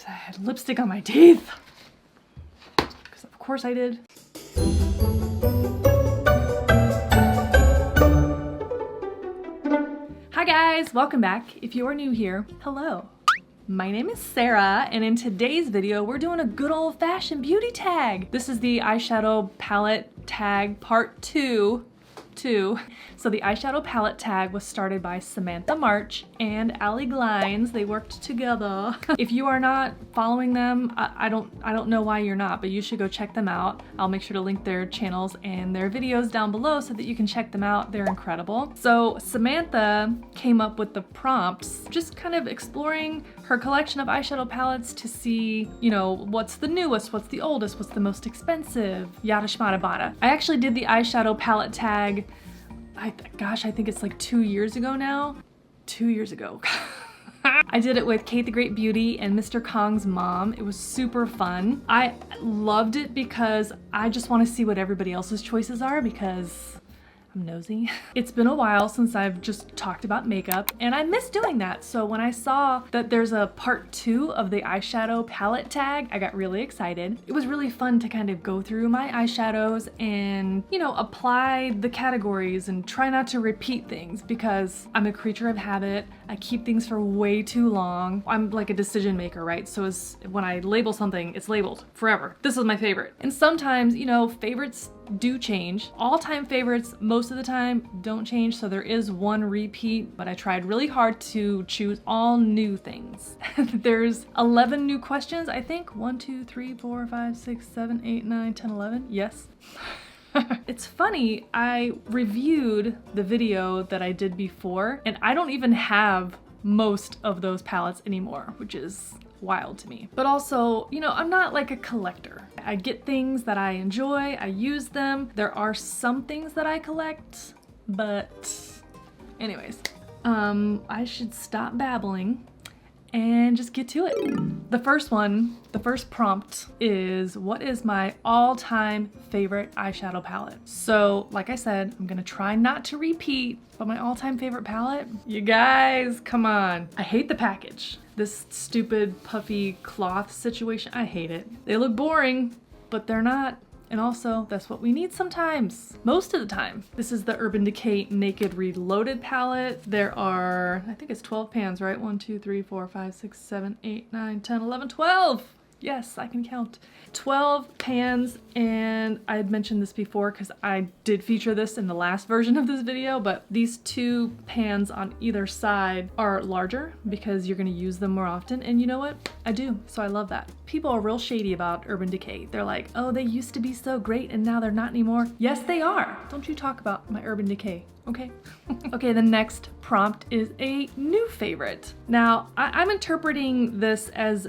I had lipstick on my teeth. Because of course I did. Hi guys, welcome back. If you are new here, hello. My name is Sarah, and in today's video, we're doing a good old-fashioned beauty tag. This is the Eyeshadow Palette Tag Part 2. So the Eyeshadow Palette Tag was started by Samantha March and Allie Glines. They worked together. If you are not following them, I don't know why you're not, but you should go check them out. I'll make sure to link their channels and their videos down below so that you can check them out. They're incredible. So Samantha came up with the prompts, just kind of exploring her collection of eyeshadow palettes to see, you know, what's the newest, what's the oldest, what's the most expensive, yada shmada bada. I actually did the Eyeshadow Palette Tag, gosh, I think it's like 2 years ago now. 2 years ago. I did it with Kate the Great Beauty and Mr. Kong's mom. It was super fun. I loved it because I just want to see what everybody else's choices are because I'm nosy. It's been a while since I've just talked about makeup and I miss doing that. So when I saw that there's a part 2 of the Eyeshadow Palette Tag, I got really excited. It was really fun to kind of go through my eyeshadows and, you know, apply the categories and try not to repeat things because I'm a creature of habit. I keep things for way too long. I'm like a decision maker, right? So when I label something, it's labeled forever. This is my favorite. And sometimes, you know, favorites do change. All-time favorites most of the time don't change, so there is one repeat, but I tried really hard to choose all new things. There's 11 new questions, I think. 1, 2, 3, 4, 5, 6, 7, 8, 9, 10, 11. Yes. It's funny, I reviewed the video that I did before, and I don't even have most of those palettes anymore, which is wild to me. But also, you know, I'm not like a collector. I get things that I enjoy, I use them. There are some things that I collect, but anyways, I should stop babbling and just get to it. The first prompt is, what is my all-time favorite eyeshadow palette? So, like I said, I'm gonna try not to repeat, but my all-time favorite palette? You guys, come on. I hate the package. This stupid puffy cloth situation, I hate it. They look boring, but they're not. And also, that's what we need sometimes. Most of the time. This is the Urban Decay Naked Reloaded palette. There are, I think it's 12 pans, right? 1, 2, 3, 4, 5, 6, 7, 8, 9, 10, 11, 12! Yes, I can count. 12 pans, and I had mentioned this before because I did feature this in the last version of this video, but these 2 pans on either side are larger because you're gonna use them more often, and you know what? I do, so I love that. People are real shady about Urban Decay. They're like, oh, they used to be so great and now they're not anymore. Yes, they are. Don't you talk about my Urban Decay, okay? Okay, the next prompt is a new favorite. Now, I'm interpreting this as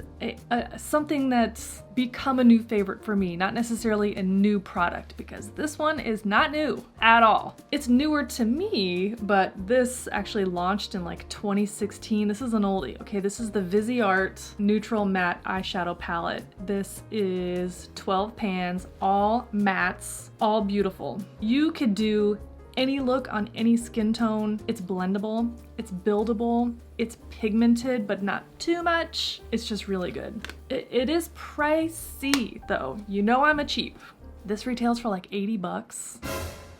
something that's become a new favorite for me, not necessarily a new product, because this one is not new at all. It's newer to me, but this actually launched in like 2016. This is an oldie. Okay, this is the Viseart Neutral Matte Eyeshadow Palette. This is 12 pans, all mattes, all beautiful. You could do any look on any skin tone. It's blendable, it's buildable, it's pigmented, but not too much. It's just really good. It is pricey though. You know I'm a cheap. This retails for like 80 bucks,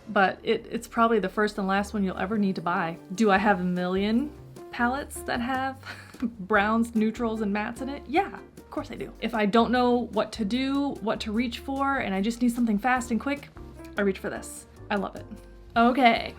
but it's probably the first and last one you'll ever need to buy. Do I have a million palettes that have browns, neutrals, and mattes in it? Yeah. Of course I do. If I don't know what to do, what to reach for, and I just need something fast and quick, I reach for this. I love it. Okay,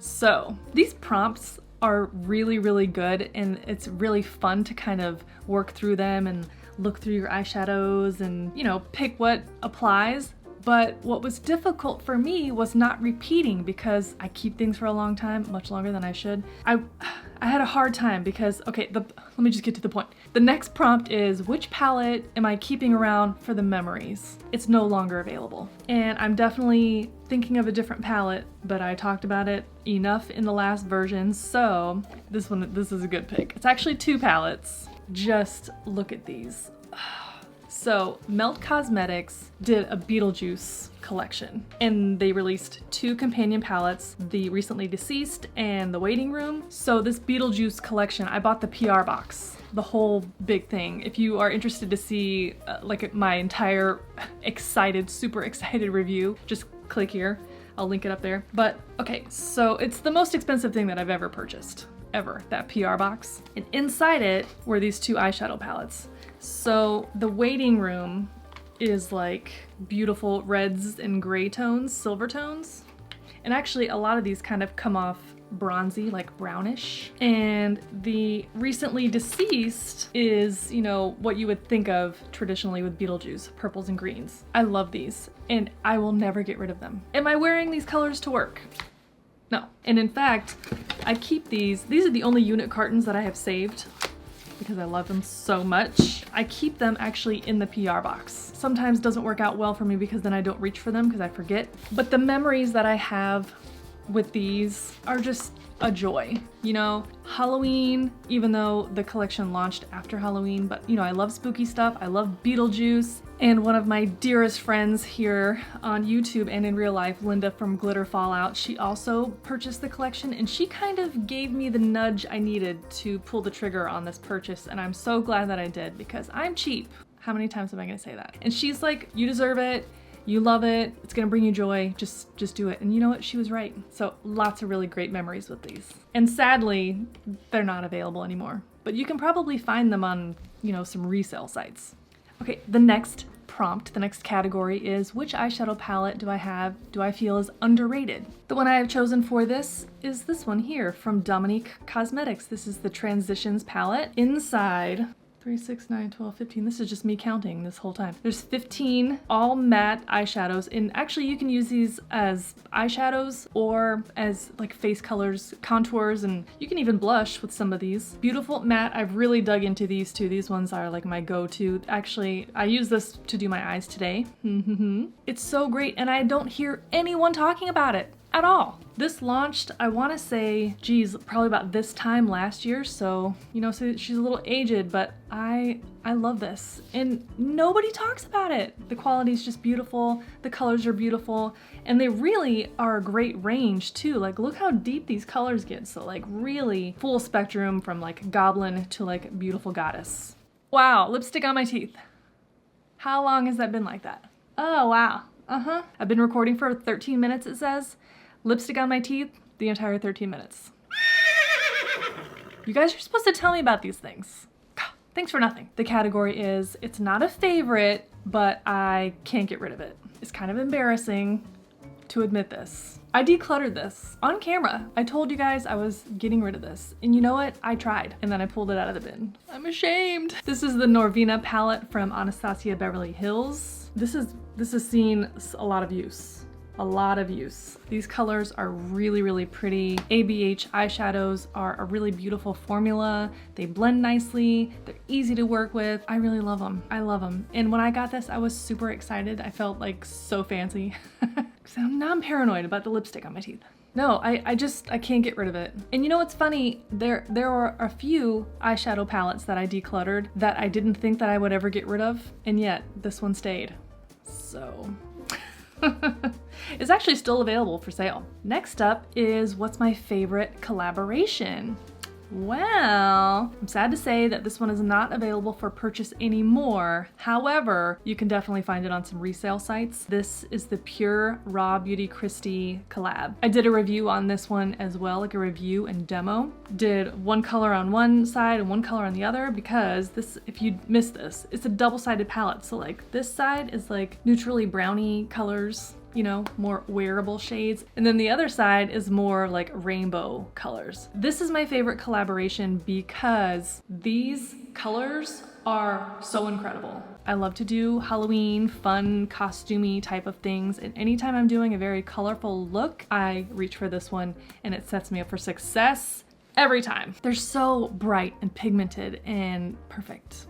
so these prompts are really, really good, and it's really fun to kind of work through them and look through your eyeshadows and, you know, pick what applies. But what was difficult for me was not repeating because I keep things for a long time, much longer than I should. I had a hard time because, okay, let me just get to the point. The next prompt is, which palette am I keeping around for the memories? It's no longer available. And I'm definitely thinking of a different palette, but I talked about it enough in the last version, so this is a good pick. It's actually 2 palettes. Just look at these. So Melt Cosmetics did a Beetlejuice collection and they released 2 companion palettes, the Recently Deceased and the Waiting Room. So this Beetlejuice collection, I bought the PR box. the whole big thing. If you are interested to see like my entire super excited review, just click here. I'll link it up there. But okay, so it's the most expensive thing that I've ever purchased, ever, that PR box. And inside it were these 2 eyeshadow palettes. So the waiting room is like beautiful reds and gray tones, silver tones. And actually a lot of these kind of come off bronzy, like brownish. And the recently deceased is, you know, what you would think of traditionally with Beetlejuice, purples and greens. I love these and I will never get rid of them. Am I wearing these colors to work? No. And in fact, I keep these. These are the only unit cartons that I have saved because I love them so much. I keep them actually in the PR box. Sometimes doesn't work out well for me because then I don't reach for them because I forget. But the memories that I have with these are just a joy. You know, Halloween, even though the collection launched after Halloween, but you know, I love spooky stuff. I love Beetlejuice. And one of my dearest friends here on YouTube and in real life, Linda from Glitter Fallout, she also purchased the collection and she kind of gave me the nudge I needed to pull the trigger on this purchase. And I'm so glad that I did because I'm cheap. How many times am I gonna say that? And she's like, you deserve it. You love it. It's gonna bring you joy. Just do it. And you know what? She was right. So lots of really great memories with these. And sadly, they're not available anymore. But you can probably find them on, you know, some resale sites. Okay, the next prompt, the next category is which eyeshadow palette do I feel is underrated? The one I have chosen for this is this one here from Dominique Cosmetics. This is the Transitions palette. Inside, 3, 6, 9, 12, 15. This is just me counting this whole time. There's 15 all matte eyeshadows, and actually you can use these as eyeshadows or as like face colors, contours, and you can even blush with some of these. Beautiful matte. I've really dug into these too. These ones are like my go-to. Actually, I use this to do my eyes today. It's so great, and I don't hear anyone talking about it at all. This launched, I want to say, geez, probably about this time last year, so, you know, so she's a little aged, but I love this. And nobody talks about it. The quality is just beautiful, the colors are beautiful, and they really are a great range too. Like, look how deep these colors get. So like really full spectrum from like Goblin to like Beautiful Goddess. Wow, lipstick on my teeth. How long has that been like that? Oh, wow. I've been recording for 13 minutes, it says. Lipstick on my teeth, the entire 13 minutes. You guys are supposed to tell me about these things. Thanks for nothing. The category is, it's not a favorite, but I can't get rid of it. It's kind of embarrassing to admit this. I decluttered this on camera. I told you guys I was getting rid of this. And you know what? I tried, and then I pulled it out of the bin. I'm ashamed. This is the Norvina palette from Anastasia Beverly Hills. This has seen a lot of use. A lot of use. These colors are really, really pretty. ABH eyeshadows are a really beautiful formula. They blend nicely. They're easy to work with. I really love them. I love them. And when I got this, I was super excited. I felt like so fancy. So now I'm paranoid about the lipstick on my teeth. No, I can't get rid of it. And you know what's funny? There are a few eyeshadow palettes that I decluttered that I didn't think that I would ever get rid of, and yet this one stayed. So it's actually still available for sale. Next up is what's my favorite collaboration? Well, I'm sad to say that this one is not available for purchase anymore. However, you can definitely find it on some resale sites. This is the Pure RawBeautyKristi collab. I did a review on this one as well, like a review and demo. Did one color on one side and one color on the other because this, if you missed this, it's a double-sided palette. So like this side is like neutrally browny colors, you know, more wearable shades. And then the other side is more like rainbow colors. This is my favorite collaboration because these colors are so incredible. I love to do Halloween, fun, costumey type of things. And anytime I'm doing a very colorful look, I reach for this one and it sets me up for success every time. They're so bright and pigmented and perfect.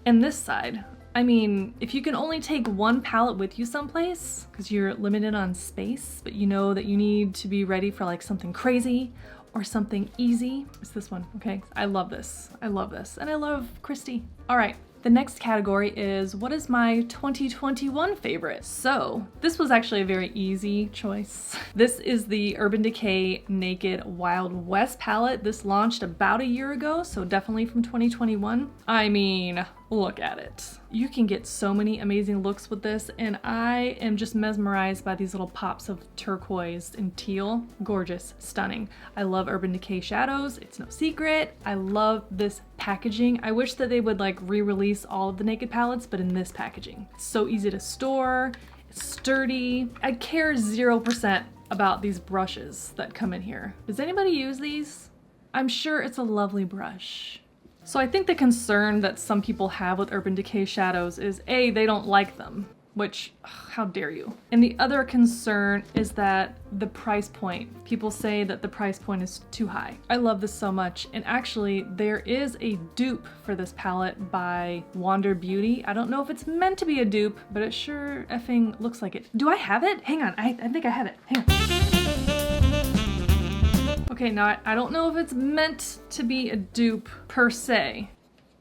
And this side, I mean, if you can only take one palette with you someplace because you're limited on space, but you know that you need to be ready for like something crazy or something easy, it's this one, okay? I love this. I love this. And I love Kristi. All right, The next category is what is my 2021 favorite? So this was actually a very easy choice. This is the Urban Decay Naked Wild West palette. This launched about a year ago, so definitely from 2021. I mean, look at it. You can get so many amazing looks with this, and I am just mesmerized by these little pops of turquoise and teal. Gorgeous, stunning. I love Urban Decay shadows, it's no secret. I love this packaging. I wish that they would like re-release all of the Naked palettes, but in this packaging. It's so easy to store, it's sturdy. I care 0% about these brushes that come in here. Does anybody use these? I'm sure it's a lovely brush. So I think the concern that some people have with Urban Decay shadows is A, they don't like them, which, how dare you? And the other concern is that the price point. People say that the price point is too high. I love this so much, and actually there is a dupe for this palette by Wander Beauty. I don't know if it's meant to be a dupe, but it sure effing looks like it. Do I have it? Hang on, I think I have it. Hang on. Okay, now I don't know if it's meant to be a dupe per se.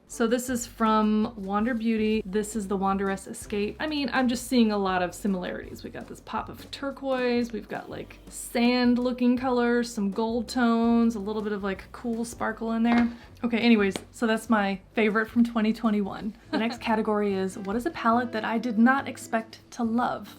So this is from Wander Beauty. This is the Wanderess Escape. I mean, I'm just seeing a lot of similarities. We got this pop of turquoise, we've got like sand looking colors, some gold tones, a little bit of like cool sparkle in there. Okay, anyways, so that's my favorite from 2021. The next category is what is a palette that I did not expect to love?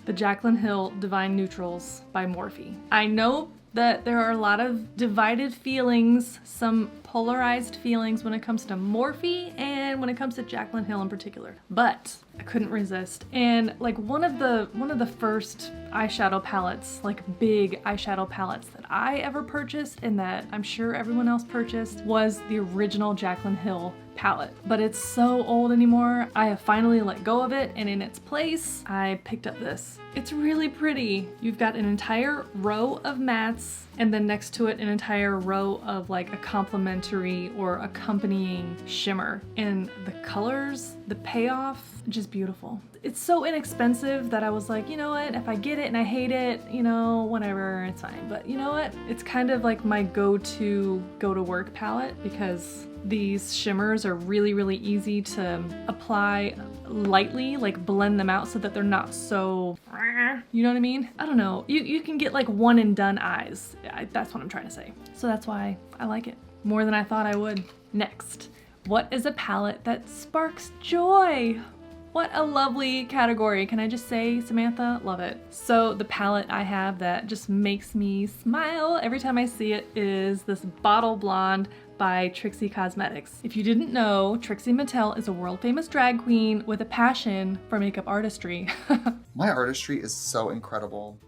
The Jaclyn Hill Divine Neutrals by Morphe. I know that there are a lot of divided feelings, some polarized feelings when it comes to Morphe and when it comes to Jaclyn Hill in particular, but I couldn't resist. And like one of the first eyeshadow palettes, like big eyeshadow palettes that I ever purchased and that I'm sure everyone else purchased was the original Jaclyn Hill palette, but it's so old anymore. I have finally let go of it, and in its place, I picked up this. It's really pretty. You've got an entire row of mattes, and then next to it, an entire row of like a complementary or accompanying shimmer. And the colors, the payoff, just beautiful. It's so inexpensive that I was like, you know what, if I get it and I hate it, you know, whatever, it's fine. But you know what? It's kind of like my go-to go-to-work palette because these shimmers are really, really easy to apply lightly, like blend them out so that they're not so, you know what I mean? I don't know. You can get like one and done eyes. That's what I'm trying to say. So that's why I like it more than I thought I would. Next, what is a palette that sparks joy? What a lovely category. Can I just say, Samantha, love it. So the palette I have that just makes me smile every time I see it is this Bottle Blonde by Trixie Cosmetics. If you didn't know, Trixie Mattel is a world famous drag queen with a passion for makeup artistry. My artistry is so incredible.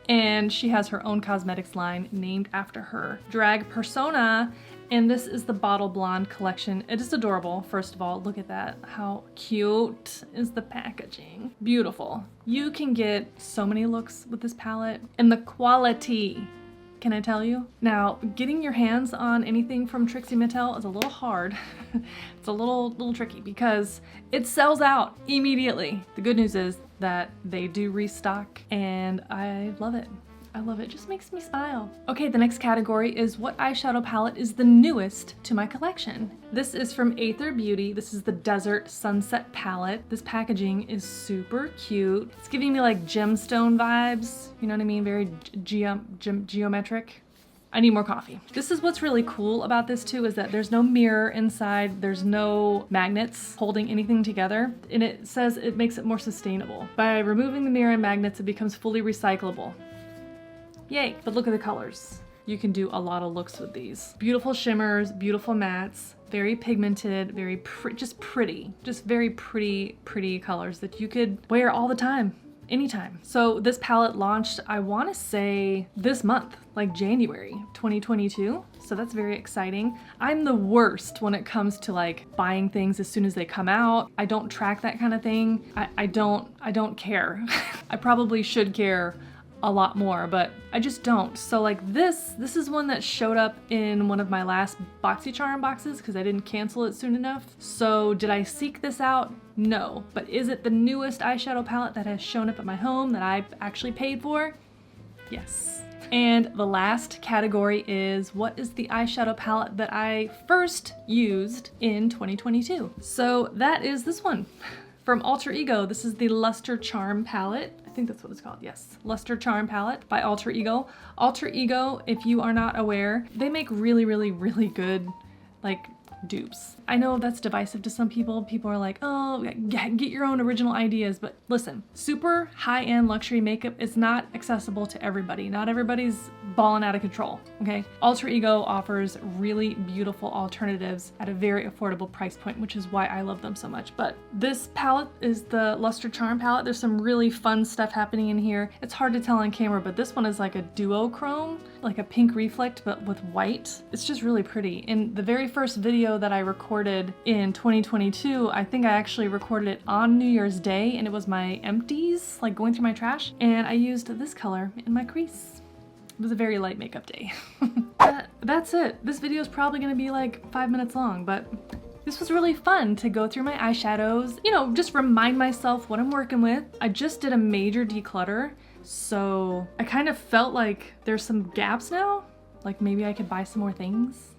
And she has her own cosmetics line named after her drag persona. And this is the Bottle Blonde collection. It is adorable. First of all, look at that. How cute is the packaging? Beautiful. You can get so many looks with this palette, and the quality, can I tell you? Now, getting your hands on anything from Trixie Mattel is a little hard. It's a little tricky because it sells out immediately. The good news is that they do restock, and I love it. I love it. It just makes me smile. Okay, the next category is what eyeshadow palette is the newest to my collection. This is from Aether Beauty. This is the Desert Sunset palette. This packaging is super cute. It's giving me like gemstone vibes. You know what I mean? Very geometric. I need more coffee. This is what's really cool about this too, is that there's no mirror inside, there's no magnets holding anything together, and it says it makes it more sustainable. By removing the mirror and magnets, it becomes fully recyclable. Yay, but look at the colors. You can do a lot of looks with these. Beautiful shimmers, beautiful mattes, very pigmented, very pretty, just very pretty colors that you could wear all the time, anytime. So this palette launched, I want to say this month, like January 2022. So that's very exciting. I'm the worst when it comes to like buying things as soon as they come out. I don't track that kind of thing. I don't care. I probably should care a lot more, but I just don't. So like this is one that showed up in one of my last BoxyCharm boxes because I didn't cancel it soon enough. So did I seek this out? No. But is it the newest eyeshadow palette that has shown up at my home that I actually paid for? Yes. And the last category is what is the eyeshadow palette that I first used in 2022? So that is this one from Alter Ego. This is the Luster Charm palette. I think that's what it's called, yes. Luster Charm palette by Alter Ego. Alter Ego, if you are not aware, they make really, really, really good, like, dupes. I know that's divisive to some people. People are like, oh, get your own original ideas, but listen, super high-end luxury makeup is not accessible to everybody. Not everybody's balling out of control, okay? Alter Ego offers really beautiful alternatives at a very affordable price point, which is why I love them so much. But this palette is the Luster Charm palette. There's some really fun stuff happening in here. It's hard to tell on camera, but this one is like a duochrome, like a pink reflect, but with white. It's just really pretty. In the very first video that I recorded in 2022, I think I actually recorded it on New Year's Day, and it was my empties, like going through my trash, and I used this color in my crease. It was a very light makeup day. That's it. This video is probably gonna be like 5 minutes long, but this was really fun to go through my eyeshadows, you know, just remind myself what I'm working with. I just did a major declutter, so I kind of felt like there's some gaps now, like maybe I could buy some more things.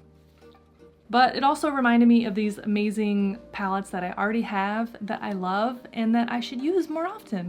But it also reminded me of these amazing palettes that I already have, that I love, and that I should use more often.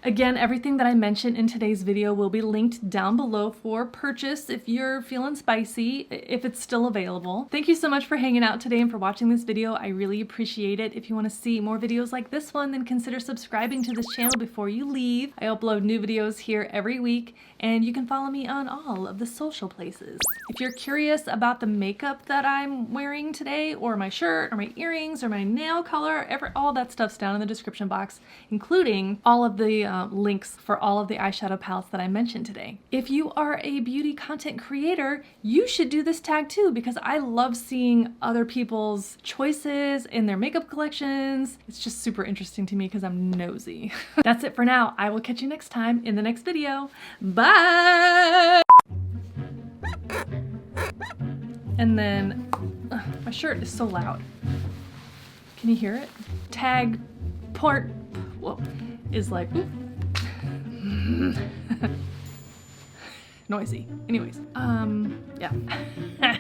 Again, everything that I mentioned in today's video will be linked down below for purchase if you're feeling spicy, if it's still available. Thank you so much for hanging out today and for watching this video. I really appreciate it. If you want to see more videos like this one, then consider subscribing to this channel before you leave. I upload new videos here every week, and you can follow me on all of the social places. If you're curious about the makeup that I'm wearing today, or my shirt, or my earrings, or my nail color, all that stuff's down in the description box, including all of the links for all of the eyeshadow palettes that I mentioned today. If you are a beauty content creator, you should do this tag too, because I love seeing other people's choices in their makeup collections. It's just super interesting to me because I'm nosy. That's it for now. I will catch you next time in the next video. Bye! And then, my shirt is so loud. Can you hear it? Tag part, whoa, is like, noisy. Anyways, yeah.